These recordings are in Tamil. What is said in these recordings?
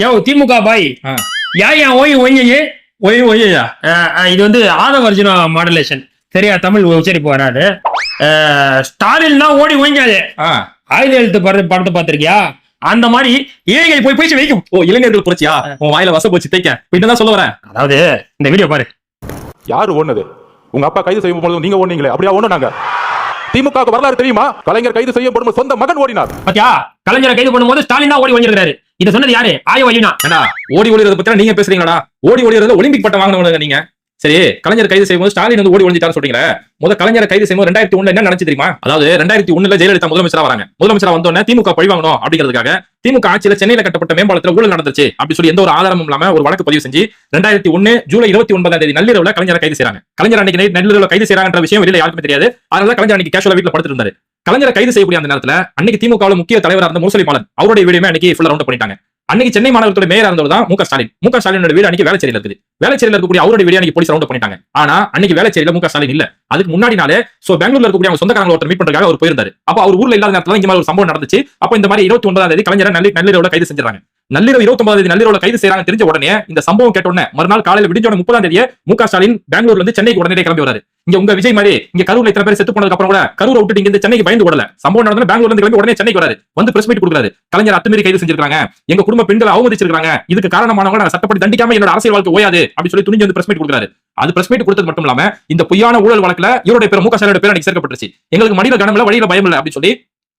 யோ திமுக பாய் ஏன் ஓய் ஒய்யே ஒய் ஒய்யா இது வந்து ஆதவ அர்ஜுனா மாடுலேஷன் சரியா தமிழ் உச்சரிப்பு வராது. ஸ்டாலின் தான் ஓடி ஒய்ங்காது ஆயுத எழுத்து படத்தை பார்த்திருக்கியா? அந்த மாதிரி ஏழைகள் போய் போய் வைக்கும். ஓ இளைஞர்கள் புரட்சியா உன் வாயில வச போச்சு தைக்க இப்படிதான் சொல்ல வரேன். அதாவது இந்த வீடியோ பாரு. யாரு ஓடுனது? உங்க அப்பா கைது செய்யும் பொழுது நீங்க ஓடுனீங்களே, அப்படியா ஓடுனாங்க? திமுக வரலாறு தெரியுமா? கலைஞர் கைது செய்யப்படும் சொந்த மகன் ஓடினார். பாத்தியா, கலைஞரை கைது பண்ணும்போது ஸ்டாலின் தான் ஓடி ஒழிஞ்சிருக்காரு. இதை சொன்னது யாரு? ஆய வழினா. ஏன்னா ஓடி ஒளிறத பத்தி நீங்க பேசுறீங்களா? ஓடி ஒளிறத ஒலிம்பிக் பட்டம் வாங்கினவங்க நீங்க. சரி, கலைஞர் கைது செய்யும்போது ஸ்டாலின் வந்து ஓடி ஒளிஞ்சிட்டாரு சொல்றீங்க. கலைஞரை கைது செய்யும்போது 2001 என்ன நினைச்சு தெரியுமா? அதாவது 2001 ஜெயலலிதா முதலமைச்சரா வராங்க. முதலமைச்சரா வந்தோடனே திமுக பழி வாங்கணும் அப்படிங்கிறதுக்காக திமுக ஆட்சியில சென்னையில கட்டப்பட்ட மேம்பாலத்துல ஊழல் நடந்துச்சு அப்படி சொல்லி எந்த ஒரு ஆதாரமும் இல்லாம ஒரு வழக்கு பதிவு செஞ்சு 2001 ஜூலை 29 நள்ளிரவுல கலைஞரை கைது செய்றாங்க. கலைஞர் அன்னைக்கு நள்ளிரவுல கைது செய்யறாங்கன்ற விஷயம் வெளியில யாருக்குமே தெரியாது. அதனால கலைஞர் அன்னைக்கு கேஷுவலா வீட்டுல படுத்துட்டு இருந்தாரு. கலைஞரை கைது செய்யக்கூடிய அந்த நேரத்துல அன்னைக்கு திமுக முக்கிய தலைவராக இருந்த முரசொலி மாறன் அவருடைய வீடுமே அன்னைக்கு ஃபுல்லா ரவுண்ட் பண்ணிட்டாங்க. அன்னைக்கு சென்னை மாநகரத்தோட மேயரா இருந்தவர் தான் முக ஸ்டாலின். முக ஸ்டாலினோட வீடு அன்னைக்கு வேளச்சேரியில இருக்குது. வேளச்சேரியில இருக்கக்கூடிய அவருடைய வீடு அன்னைக்கு போலீஸ் ரவுண்ட் பண்ணிட்டாங்க. ஆனா அன்னைக்கு வேளச்சேரியில முக ஸ்டாலின் இல்ல. அதுக்கு முன்னாடி நாளே பெங்களூர்ல இருக்கக்கூடிய அவங்க சொந்தக்காரங்க ஒருத்தர் மீட் பண்றதுக்காக அவர் போயிருந்தாரு. அப்ப அவர் ஊர்ல இல்லாத நேரத்துல இந்த மாதிரி ஒரு சம்பவம் நடந்துச்சு. அப்ப இந்த மாதிரி 29 கலைஞரை நள்ளிரவுல கைது செஞ்சாங்க. நள்ளிரவு 29 நள்ளிரவுல கைது செய்யறாங்க தெரிஞ்ச உடனே இந்த சம்பவம் கேட்ட உடனே மறுநாள் காலையில விடிஞ்ச 30 முக ஸ்டாலின் பெங்களூர்ல இருந்து சென்னைக்கு உடனே கிளம்பி வராரு. இங்க உங்க விஜய் மாதிரி இங்க கரூர்ல இத்தனை பேர் செத்து போனதுக்கு அப்புறம் கூட கரூரை விட்டு இங்க சென்னைக்கு பயந்து ஓடல. சம்பவம் நடந்தது பெங்களூர்ல இருந்து கிளம்பி உடனே சென்னைக்கு வராரு. வந்து பிரஸ் மீட் கொடுக்குறாரு. கலைஞர் அத்துமீறி கைது செஞ்சிருக்காங்க, எங்க குடும்ப பெண்களை அவமதிச்சிருக்காங்க, இதுக்கு காரணமானவங்க நான் சட்டப்படி தண்டிக்காம என்னோட அரசியல் வாழ்க்கை ஓயாது அப்படி சொல்லி துணிஞ்சு வந்து பிரஸ் மீட் கொடுக்குறாரு. அது பிரஸ் மீட் கொடுத்தது மட்டும் இல்லாம இந்த பொய்யான ஊழல் வழக்குல இவருடைய பேர் முக ஸ்டாலினோட பேர் அன்னைக்கு சேர்க்கப்பட்டுச்சு. எங்களுக்கு மடியில கனவுல வழியில பயம் இல்லை அப்படி சொல்லி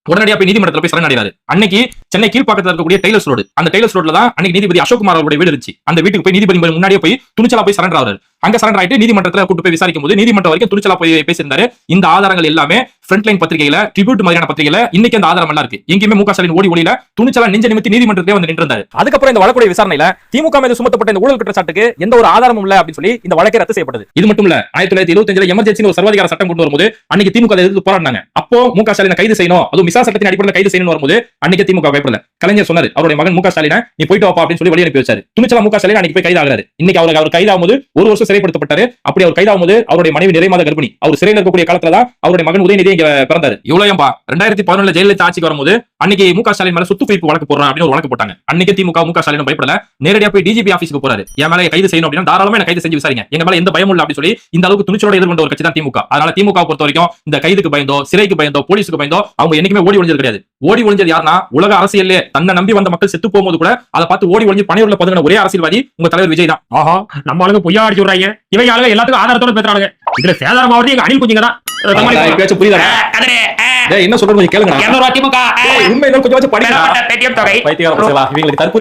உடனடியா போய் நீதிமன்றத்தில் போய் சரணடைறாரு. அன்னைக்கு சென்னை கீழ்பாக்கத்தில் இருக்கக்கூடிய டெய்லர்ஸ் ரோடு, அந்த டெய்லர்ஸ் ரோட்ல தான் அன்னைக்கு நீதிபதி அசோக்குமார் அவருடைய வீடு இருந்துச்சு. அந்த வீட்டுக்கு போய் நீதிபதி முன்னாடியே போய் துணிச்சலா போய் சரண்டர் ஆகிறாரு. அங்க சரண்டர் ஆயிட்டு நீதிமன்றத்தில் கூட்டு போய் விசாரிக்கும் போது நீதிமன்றம் வரைக்கும் துணிச்சலா போய் பேசியிருந்தாரு. இந்த ஆதாரங்கள் எல்லாமே ஃப்ரண்ட்லைன் பத்திரிகையில, ட்ரிபியூட் மாதிரியான பத்திரிகையில இன்னைக்கு அந்த ஆதாரம் எல்லாம் இருக்கு. எங்கேயுமே முக ஸ்டாலின் ஓடி ஒளியில துணிச்சலா நெஞ்ச நிமித்தி நீதிமன்றத்திலே வந்து நின்றாரு. அதுக்கப்புறம் இந்த வழக்குடைய விசாரணையில திமுக மீது சுமத்தப்பட்ட இந்த ஊழல் குற்றச்சாட்டுக்கு எந்த ஒரு ஆதாரமும் இல்ல அப்படின்னு சொல்லி இந்த வழக்கை ரத்து செய்யப்பட்டது. இது மட்டும் இல்ல, 1975 எமர்ஜென்சி ஒரு சர்வாதிகார சட்டம் கொண்டு வரும்போது அன்னைக்கு திமுக எதிர்த்து போராடினாங்க. அப்போ முக ஸ்டாலினை கைது செய்யணும், அது மிசா சட்டத்தின் அடிப்படையில் கைது செய்யணும் வரும்போது அன்னைக்கு திமுக பயப்படல. கலைஞர் சொன்னாரு அவருடைய மகன் முக ஸ்டாலினை நீ போயிட்டு வாப்பா அப்படின்னு சொல்லி வெளியே அனுப்பி வச்சாரு. துணிச்சலா முக ஸ்டாலின் அன்னைக்கு போய் கைது ஆகிறாரு. இன்னைக்கு அவர் கைதாகும் போது 1 வருஷம் சிறைப்படுத்தப்பட்டாரு. அப்படி அவர் கைதாகும் போது அவருடைய மனைவி நிறைமாத கர்ப்பிணி. அவர் சிறையில் இருக்கக்கூடிய காலத்துல தான் அவருடைய மகன் உதயநிதி இங்க பிறந்தாரு. இவ்வளவும்பா 2011 ஜெயலலிதா ஆட்சிக்கு வரும்போது அன்னைக்கு முக ஸ்டாலின் மேல சொத்து குவிப்பு வழக்கு போடுறான் அப்படின்னு ஒரு வழக்கு போட்டாங்க. அன்னைக்கு திமுக முக ஸ்டாலின் பயப்படல, நேரடியா போய் டிஜிபி ஆபீஸ்க்கு போறாரு. என் மேல கைது செய்யணும் அப்படின்னா தாராளமா என்ன கைது செஞ்சு விசாரிங்க, எங்க மேல எந்த பயமும் இல்ல அப்படின்னு சொல்லி இந்த அளவுக்கு துணிச்சலோட எதிர்கொண்ட ஒரு கட்சி தான் திமுக. அதனால திமுக பொறுத்த வரைக்கும் இந்த கைதுக்கு பயந்தோ, சிறைக்கு பயந்தோ, போலீஸுக்கு பயந்தோ அவங்க என்னைக்குமே ஓடி ஒளிஞ்சது கிடையாது. ஓடி ஒளிஞ்சது யாருன்னா உலக அரசியல்ல தன்னை நம்பி வந்த மக்கள் செத்து போகும்போது கூட அதை பார்த்து ஓடி ஒளிஞ்சு பணியூர்ல பதுங்கின ஒரே அரசியல்வாதி உங்க தலைவர் விஜய் தான். ஆஹா, நம்ம ஆளுங்க பொய்யா அடிச்சு விடுறாங்க. இவங்க ஆளுங்க எல்லாத்துக்கும் ஆதாரத்தோட பேசுறாங்க. இதுல சேதாரம் ஆவறது எங்க அணில் குஞ்சுங்க தான். புரியுதா? என்ன சொல்றது கேளுங்க. திமுக உண்மை கொஞ்சம் படிக்க பைத்தியக்கார இவங்களுக்கு